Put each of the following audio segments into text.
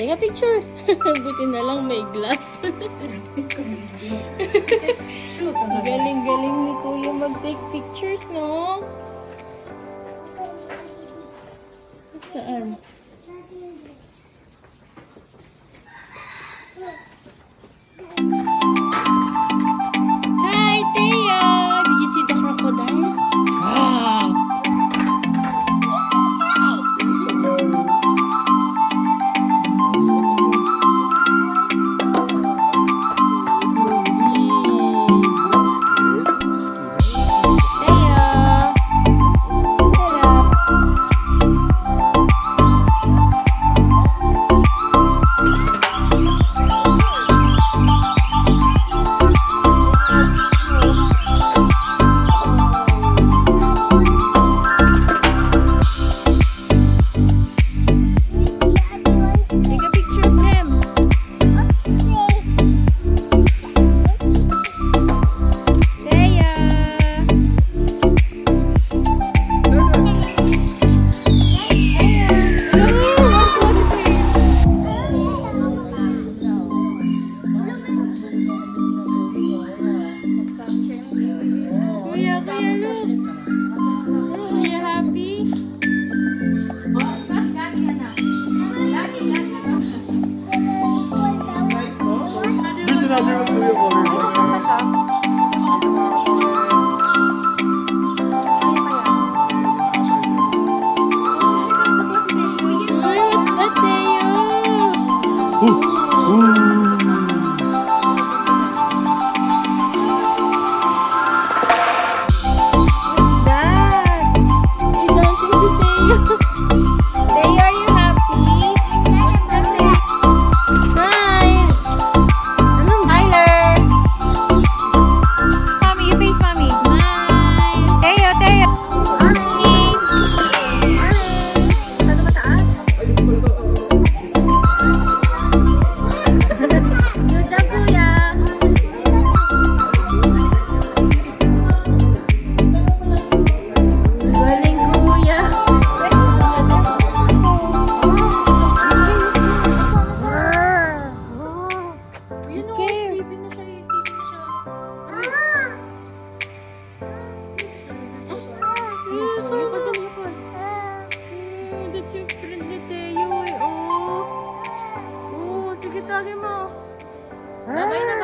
Teka, picture. Buti na lang may glass. Galing-galing ni Kuya mag-take pictures, no? Saan? Hi, Thea! Did you see the crocodile? Wow!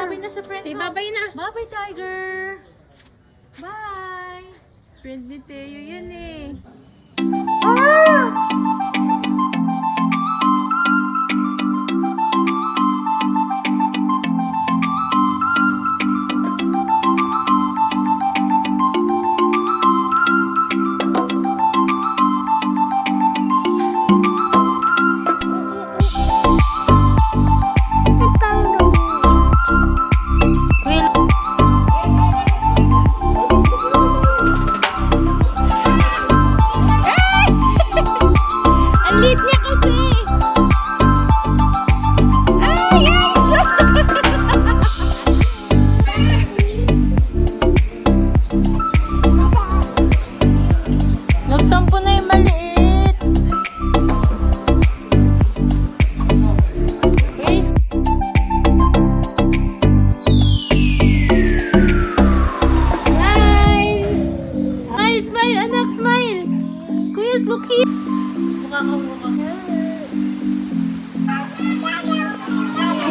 Babay na sa friend. Say babay na. Babay, Tiger. Bye. Friend ni Teo yan eh. Look here. Mukha ka, mukha.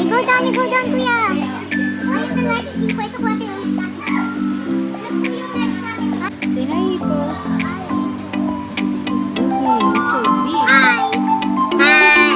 You go down, kuya. Ayun na large people. Ito kuya, Say hi po. So big. Hi. Hi.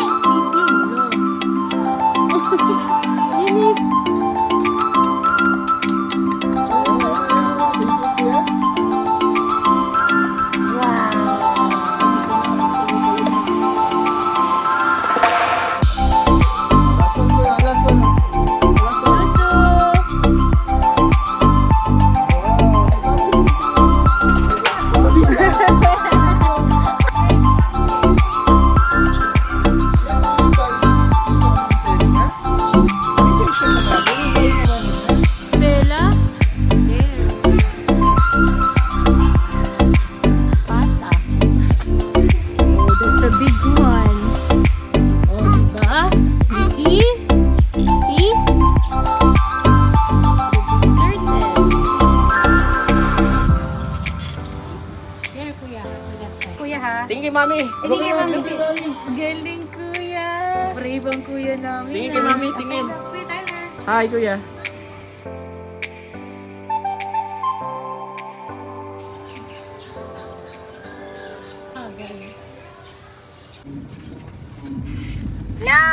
Tingin kay mami. Tingin kay mami. Galing kuya. Brave ang kuya namin. Tingin kay mami, tingin. Kuya Tyler. Hi, kuya. Ah, galing. No!